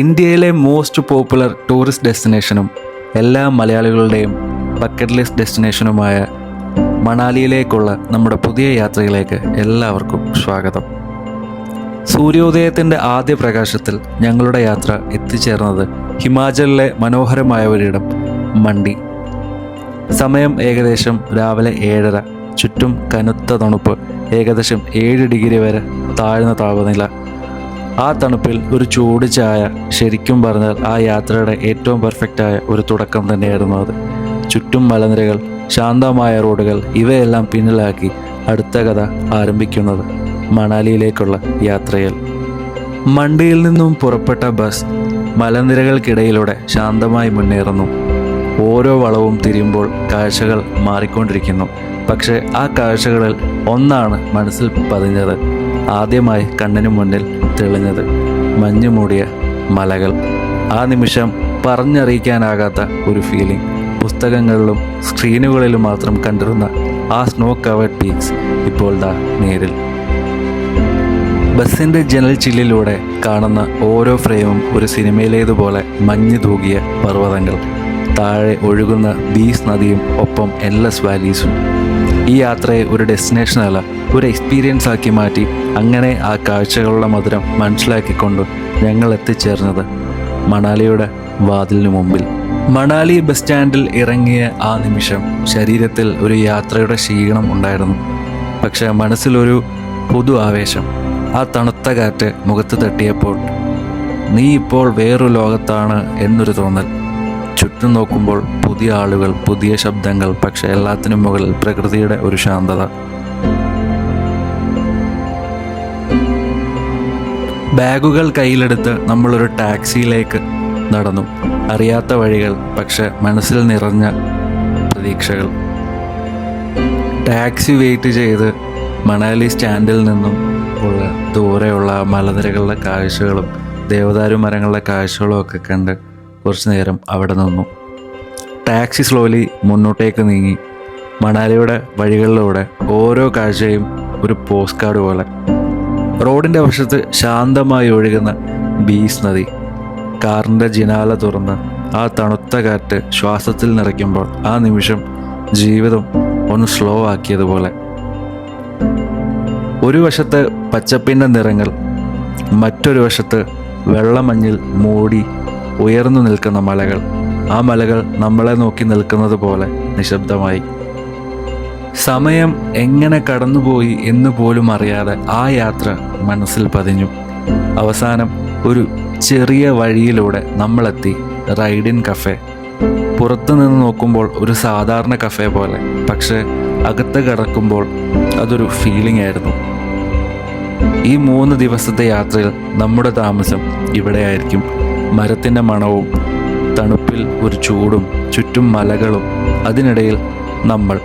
ഇന്ത്യയിലെ most popular tourist ഡെസ്റ്റിനേഷനും എല്ലാ മലയാളികളുടെയും bucket list ഡെസ്റ്റിനേഷനുമായ മണാലിയിലേക്കുള്ള നമ്മുടെ പുതിയ യാത്രയിലേക്ക് എല്ലാവർക്കും സ്വാഗതം. സൂര്യോദയത്തിൻ്റെ ആദ്യ പ്രകാശത്തിൽ ഞങ്ങളുടെ യാത്ര എത്തിച്ചേർന്നത് ഹിമാചലിലെ മനോഹരമായ ഒരിടം മണ്ഡി. സമയം ഏകദേശം രാവിലെ 7:30. ചുറ്റും കനത്ത തണുപ്പ്, ഏകദേശം 7 ഡിഗ്രി വരെ താഴ്ന്ന താപനില. ആ തണുപ്പിൽ ഒരു ചൂട് ചായ ശരിക്കും പറഞ്ഞാൽ ആ യാത്രയുടെ ഏറ്റവും പെർഫെക്റ്റായ ഒരു തുടക്കം തന്നെയായിരുന്നു അത്. ചുറ്റും മലനിരകൾ, ശാന്തമായ റോഡുകൾ, ഇവയെല്ലാം പിന്നിലാക്കി അടുത്ത കഥ ആരംഭിക്കുന്നത് മണാലിയിലേക്കുള്ള യാത്രയിൽ. മണ്ഡിയിൽ നിന്നും പുറപ്പെട്ട ബസ് മലനിരകൾക്കിടയിലൂടെ ശാന്തമായി മുന്നേറുന്നു. ഓരോ വളവും തിരിയുമ്പോൾ കാഴ്ചകൾ മാറിക്കൊണ്ടിരിക്കുന്നു. പക്ഷേ ആ കാഴ്ചകളിൽ ഒന്നാണ് മനസ്സിൽ പതിഞ്ഞത്. ആദ്യമായി കണ്ണിനു മുന്നിൽ തെളിഞ്ഞത് മഞ്ഞു മൂടിയ മലകൾ. ആ നിമിഷം പറഞ്ഞറിയിക്കാനാകാത്ത ഒരു ഫീലിംഗ്. പുസ്തകങ്ങളിലും സ്ക്രീനുകളിലും മാത്രം കണ്ടിരുന്ന ആ സ്നോ കവേർഡ് പീക്സ് ഇപ്പോൾ ദാ നേരിൽ. ബസ്സിൻ്റെ ജനൽ ചില്ലിലൂടെ കാണുന്ന ഓരോ ഫ്രെയിമും ഒരു സിനിമയിലേതുപോലെ മഞ്ഞ് തൂകിയ പർവ്വതങ്ങൾ, താഴെ ഒഴുകുന്ന ബീസ് നദിയും ഒപ്പം എല്ലസ് വാലീസും. ഈ യാത്രയെ ഒരു ഡെസ്റ്റിനേഷനല്ല, ഒരു എക്സ്പീരിയൻസ് ആക്കി മാറ്റി. അങ്ങനെ ആ കാഴ്ചകളുടെ മധുരം മനസ്സിലാക്കിക്കൊണ്ട് ഞങ്ങൾ എത്തിച്ചേർന്നത് മണാലിയുടെ വാതിലിനു മുമ്പിൽ. മണാലി ബസ് സ്റ്റാൻഡിൽ ഇറങ്ങിയ ആ നിമിഷം ശരീരത്തിൽ ഒരു യാത്രയുടെ ക്ഷീണം ഉണ്ടായിരുന്നു. പക്ഷേ മനസ്സിലൊരു പുതു ആവേശം. ആ തണുത്ത കാറ്റ് മുഖത്ത് തട്ടിയപ്പോൾ നീ ഇപ്പോൾ വേറൊരു ലോകത്താണ് എന്നൊരു തോന്നൽ. ചുറ്റും നോക്കുമ്പോൾ പുതിയ ആളുകൾ, പുതിയ ശബ്ദങ്ങൾ, പക്ഷെ എല്ലാത്തിനും മുകളിൽ പ്രകൃതിയുടെ ഒരു ശാന്തത. ബാഗുകൾ കയ്യിലെടുത്ത് നമ്മളൊരു ടാക്സിയിലേക്ക് നടന്നു. അറിയാത്ത വഴികൾ, പക്ഷെ മനസ്സിൽ നിറഞ്ഞ പ്രതീക്ഷകൾ. ടാക്സി വെയിറ്റ് ചെയ്ത് മണാലി സ്റ്റാൻഡിൽ നിന്നും ഉള്ള ദൂരെയുള്ള മലനിരകളുടെ കാഴ്ചകളും ദേവദാരു മരങ്ങളുടെ കാഴ്ചകളും ഒക്കെ കണ്ട് കുറച്ചു നേരം അവിടെ നിന്നു. ടാക്സി സ്ലോലി മുന്നോട്ടേക്ക് നീങ്ങി. മണാലിയുടെ വഴികളിലൂടെ ഓരോ കാഴ്ചയും ഒരു പോസ്റ്റ് കാർഡ് പോലെ. റോഡിൻ്റെ വശത്ത് ശാന്തമായി ഒഴുകുന്ന ബീസ് നദി. കാറിൻ്റെ ജിനാല തുറന്ന് ആ തണുത്ത കാറ്റ് ശ്വാസത്തിൽ നിറയ്ക്കുമ്പോൾ ആ നിമിഷം ജീവിതം ഒന്ന് സ്ലോ ആക്കിയതുപോലെ. ഒരു വശത്ത് പച്ചപ്പിൻ്റെ നിറങ്ങൾ, മറ്റൊരു വശത്ത് വെള്ളമഞ്ഞിൽ മൂടി ഉയർന്നു നിൽക്കുന്ന മലകൾ. ആ മലകൾ നമ്മളെ നോക്കി നിൽക്കുന്നത് പോലെ നിശബ്ദമായി. സമയം എങ്ങനെ കടന്നുപോയി എന്ന് പോലും അറിയാതെ ആ യാത്ര മനസ്സിൽ പതിഞ്ഞു. അവസാനം ഒരു ചെറിയ വഴിയിലൂടെ നമ്മളെത്തി റൈഡിൻ കഫേ. പുറത്തു നിന്ന് നോക്കുമ്പോൾ ഒരു സാധാരണ കഫേ പോലെ, പക്ഷേ അകത്ത് കടക്കുമ്പോൾ അതൊരു ഫീലിംഗ് ആയിരുന്നു. ഈ 3 ദിവസത്തെ യാത്രയിൽ നമ്മുടെ താമസം ഇവിടെയായിരിക്കും. മരത്തിൻ്റെ മണവും തണുപ്പിൽ ഒരു ചൂടും, ചുറ്റും മലകളും, അതിനിടയിൽ നമ്മൾ.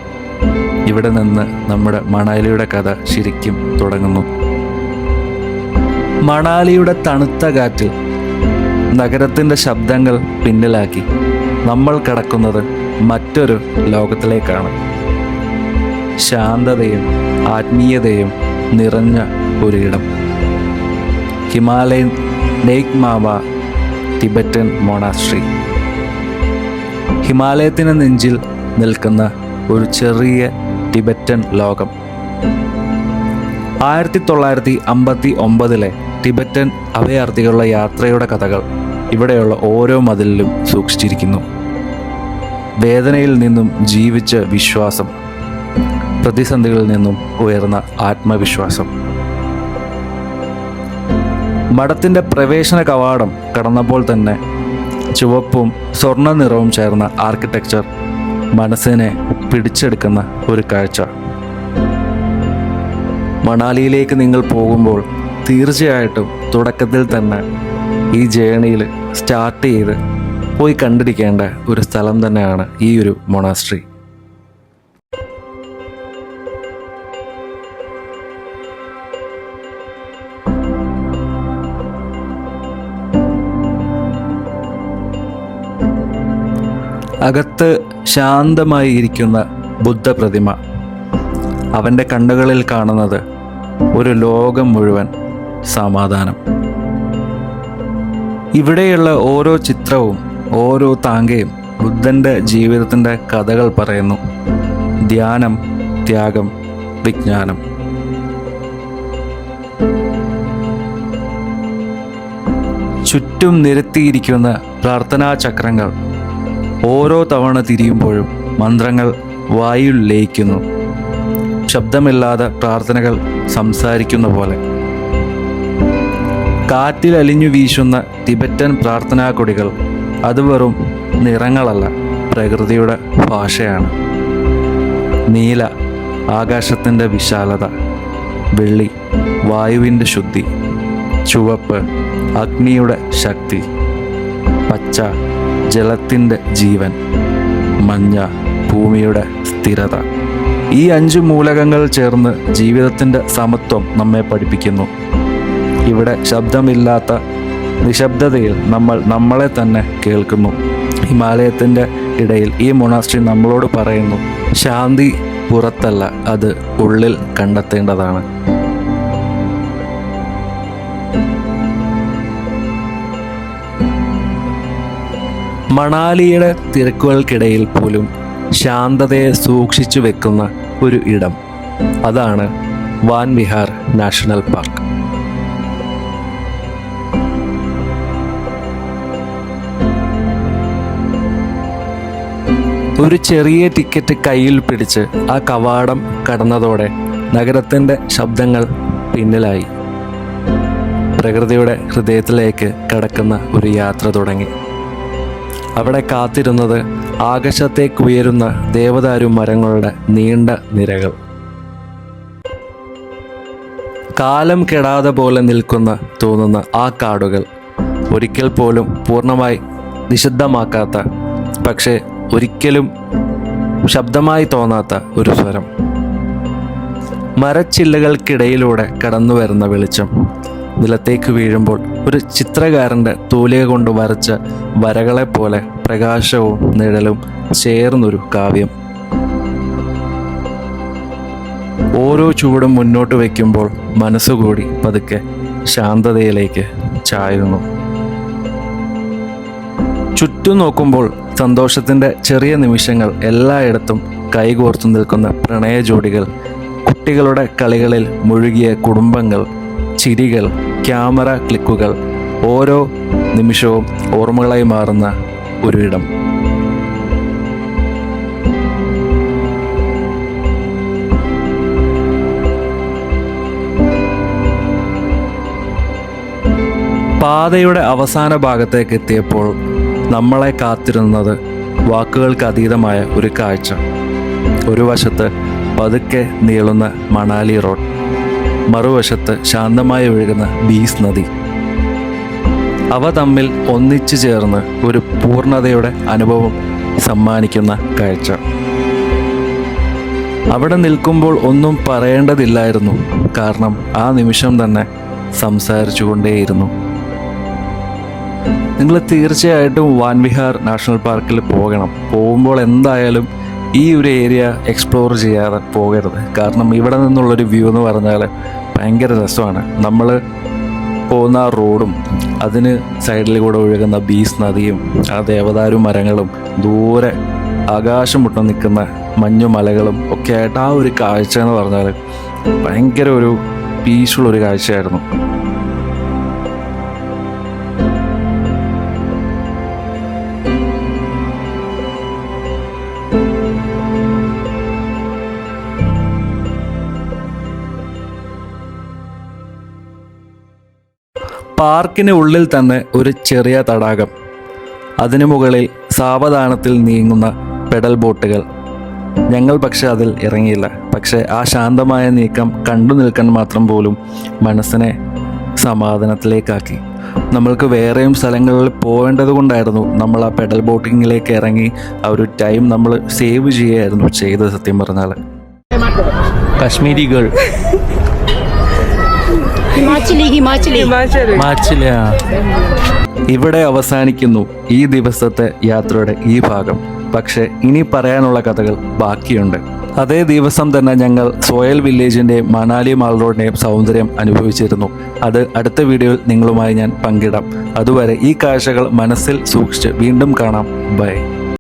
ഇവിടെ നിന്ന് നമ്മുടെ മണാലിയുടെ കഥ ശരിക്കും തുടങ്ങുന്നു. മണാലിയുടെ തണുത്ത കാറ്റിൽ നഗരത്തിൻ്റെ ശബ്ദങ്ങൾ പിന്നിലാക്കി നമ്മൾ കടക്കുന്നത് മറ്റൊരു ലോകത്തിലേക്കാണ്. ശാന്തതയും ആത്മീയതയും നിറഞ്ഞ ഒരിടം. ഹിമാലയൻ ലേക്ക് മാവ ടിബറ്റൻ മൊണാസ്ട്രി. ഹിമാലയത്തിന് നെഞ്ചിൽ നിൽക്കുന്ന ഒരു ചെറിയ ടിബറ്റൻ ലോകം. 1959 ടിബറ്റൻ അഭയാർത്ഥികളുടെ യാത്രയുടെ കഥകൾ ഇവിടെയുള്ള ഓരോ മതിലിലും സൂക്ഷിച്ചിരിക്കുന്നു. വേദനയിൽ നിന്നും ജീവിച്ച വിശ്വാസം, പ്രതിസന്ധികളിൽ നിന്നും ഉയർന്ന ആത്മവിശ്വാസം. മഠത്തിൻ്റെ പ്രവേശന കവാടം കടന്നപ്പോൾ തന്നെ ചുവപ്പും സ്വർണ്ണ നിറവും ചേർന്ന ആർക്കിടെക്ചർ മനസ്സിനെ പിടിച്ചെടുക്കുന്ന ഒരു കാഴ്ച. മണാലിയിലേക്ക് നിങ്ങൾ പോകുമ്പോൾ തീർച്ചയായിട്ടും തുടക്കത്തിൽ തന്നെ ഈ ജേണിയിൽ സ്റ്റാർട്ട് ചെയ്ത് പോയി കണ്ടിരിക്കേണ്ട ഒരു സ്ഥലം തന്നെയാണ് ഈ ഒരു മൊണാസ്ട്രി. അകത്ത് ശാന്തമായി ഇരിക്കുന്ന ബുദ്ധപ്രതിമ. അവൻ്റെ കണ്ണുകളിൽ കാണുന്നത് ഒരു ലോകം മുഴുവൻ സമാധാനം. ഇവിടെയുള്ള ഓരോ ചിത്രവും ഓരോ താങ്കയും ബുദ്ധൻ്റെ ജീവിതത്തിൻ്റെ കഥകൾ പറയുന്നു. ധ്യാനം, ത്യാഗം, വിജ്ഞാനം. ചുറ്റും നിരത്തിയിരിക്കുന്ന പ്രാർത്ഥനാ ചക്രങ്ങൾ ഓരോ തവണ തിരിയുമ്പോഴും മന്ത്രങ്ങൾ വായുവിൽ ലയിക്കുന്നു. ശബ്ദമില്ലാതെ പ്രാർത്ഥനകൾ സംസാരിക്കുന്ന പോലെ. കാറ്റിൽ അലിഞ്ഞു വീശുന്ന ടിബറ്റൻ പ്രാർത്ഥനാ കൊടികൾ അത് വെറും നിറങ്ങളല്ല, പ്രകൃതിയുടെ ഭാഷയാണ്. നീല ആകാശത്തിൻ്റെ വിശാലത, വെള്ളി വായുവിൻ്റെ ശുദ്ധി, ചുവപ്പ് അഗ്നിയുടെ ശക്തി, പച്ച ജലത്തിൻ്റെ ജീവൻ, മഞ്ഞ ഭൂമിയുടെ സ്ഥിരത. ഈ 5 മൂലകങ്ങൾ ചേർന്ന് ജീവിതത്തിൻ്റെ സമത്വം നമ്മെ പഠിപ്പിക്കുന്നു. ഇവിടെ ശബ്ദമില്ലാത്ത നിശബ്ദതയിൽ നമ്മൾ നമ്മളെ തന്നെ കേൾക്കുന്നു. ഹിമാലയത്തിൻ്റെ ഇടയിൽ ഈ മൊണാസ്ട്രി നമ്മളോട് പറയുന്നു, ശാന്തി പുറത്തല്ല, അത് ഉള്ളിൽ കണ്ടെത്തേണ്ടതാണ്. മണാലിയുടെ തിരക്കുകൾക്കിടയിൽ പോലും ശാന്തതയെ സൂക്ഷിച്ചു വെക്കുന്ന ഒരു ഇടം, അതാണ് വാൻ വിഹാർ നാഷണൽ പാർക്ക്. ഒരു ചെറിയ ടിക്കറ്റ് കയ്യിൽ പിടിച്ച് ആ കവാടം കടന്നതോടെ നഗരത്തിൻ്റെ ശബ്ദങ്ങൾ പിന്നിലായി. പ്രകൃതിയുടെ ഹൃദയത്തിലേക്ക് കടക്കുന്ന ഒരു യാത്ര തുടങ്ങി. അവിടെ കാത്തിരുന്നത് ആകാശത്തേക്കുയരുന്ന ദേവദാരു മരങ്ങളുടെ നീണ്ട നിരകൾ. കാലം കെടാതെ പോലെ നിൽക്കുന്ന തോന്നുന്ന ആ കാടുകൾ, ഒരിക്കൽ പോലും പൂർണ്ണമായി നിശബ്ദമാക്കാത്ത, പക്ഷേ ഒരിക്കലും ശബ്ദമായി തോന്നാത്ത ഒരു സ്വരം. മരച്ചില്ലകൾക്കിടയിലൂടെ കടന്നു വരുന്ന വെളിച്ചം നിലത്തേക്ക് വീഴുമ്പോൾ ഒരു ചിത്രകാരൻ്റെ തൂലിക കൊണ്ട് വരച്ച വരകളെപ്പോലെ പ്രകാശവും നിഴലും ചേർന്നൊരു കാവ്യം. ഓരോ ചൂടും മുന്നോട്ട് വയ്ക്കുമ്പോൾ മനസ്സുകൂടി പതുക്കെ ശാന്തതയിലേക്ക് ചായുന്നു. ചുറ്റും നോക്കുമ്പോൾ സന്തോഷത്തിൻ്റെ ചെറിയ നിമിഷങ്ങൾ, എല്ലായിടത്തും കൈകോർത്തു നിൽക്കുന്ന പ്രണയ ജോഡികൾ, കുട്ടികളുടെ കളികളിൽ മുഴുകിയ കുടുംബങ്ങൾ, ചിരികൾ, ക്യാമറ ക്ലിക്കുകൾ, ഓരോ നിമിഷവും ഓർമ്മകളായി മാറുന്ന ഒരു ഇടം. പാതയുടെ അവസാന ഭാഗത്തേക്ക് എത്തിയപ്പോൾ നമ്മളെ കാത്തിരുന്നത് വാക്കുകൾക്ക് അതീതമായ ഒരു കാഴ്ച. ഒരു വശത്ത് പതുക്കെ നീളുന്ന മണാലി റോഡ്, മറുവശത്ത് ശാന്തമായി ഒഴുകുന്ന ബീസ് നദി. അവ തമ്മിൽ ഒന്നിച്ചു ചേർന്ന് ഒരു പൂർണ്ണതയുടെ അനുഭവം സമ്മാനിക്കുന്ന കാഴ്ച. അവിടെ നിൽക്കുമ്പോൾ ഒന്നും പറയേണ്ടതില്ലായിരുന്നു, കാരണം ആ നിമിഷം തന്നെ സംസാരിച്ചു കൊണ്ടേയിരുന്നു. നിങ്ങൾ തീർച്ചയായിട്ടും വാൻ വിഹാർ നാഷണൽ പാർക്കിൽ പോകണം. പോകുമ്പോൾ എന്തായാലും ഈ ഒരു ഏരിയ എക്സ്പ്ലോർ ചെയ്യാതെ പോകരുത്. കാരണം ഇവിടെ നിന്നുള്ളൊരു വ്യൂ എന്ന് പറഞ്ഞാൽ ഭയങ്കര രസമാണ്. നമ്മൾ പോകുന്ന ആ റോഡും അതിന് സൈഡിൽ കൂടെ ഒഴുകുന്ന ബീസ് നദിയും ആ ദേവദാരു മരങ്ങളും ദൂരെ ആകാശം മുട്ടം നിൽക്കുന്ന മഞ്ഞുമലകളും ഒക്കെ ആയിട്ട് ആ ഒരു കാഴ്ച എന്ന് പറഞ്ഞാൽ ഭയങ്കര ഒരു പീസ്ഫുൾ ഒരു കാഴ്ചയായിരുന്നു. പാർക്കിന് ഉള്ളിൽ തന്നെ ഒരു ചെറിയ തടാകം, അതിനു മുകളിൽ സാവധാനത്തിൽ നീങ്ങുന്ന പെഡൽ ബോട്ടുകൾ. ഞങ്ങൾ പക്ഷെ അതിൽ ഇറങ്ങിയില്ല. പക്ഷേ ആ ശാന്തമായ നീക്കം കണ്ടു നിൽക്കാൻ മാത്രം പോലും മനസ്സിനെ സമാധാനത്തിലേക്കാക്കി. നമ്മൾക്ക് വേറെയും സ്ഥലങ്ങളിൽ പോകേണ്ടത് കൊണ്ടായിരുന്നു നമ്മൾ ആ പെഡൽ ബോട്ടിങ്ങിലേക്ക് ഇറങ്ങി ആ ഒരു ടൈം നമ്മൾ സേവ് ചെയ്യുകയായിരുന്നു ചെയ്തത്. സത്യം പറഞ്ഞാൽ കാശ്മീരി ഗേൾ ഇവിടെ അവസാനിക്കുന്നു ഈ ദിവസത്തെ യാത്രയുടെ ഈ ഭാഗം. പക്ഷെ ഇനി പറയാനുള്ള കഥകൾ ബാക്കിയുണ്ട്. അതേ ദിവസം തന്നെ ഞങ്ങൾ സോയൽ വില്ലേജിൻ്റെയും മണാലി മാൾ റോഡിൻ്റെയും സൗന്ദര്യം അനുഭവിച്ചിരുന്നു. അത് അടുത്ത വീഡിയോയിൽ നിങ്ങളുമായി ഞാൻ പങ്കിടാം. അതുവരെ ഈ കാഴ്ചകൾ മനസ്സിൽ സൂക്ഷിച്ച് വീണ്ടും കാണാം. ബൈ.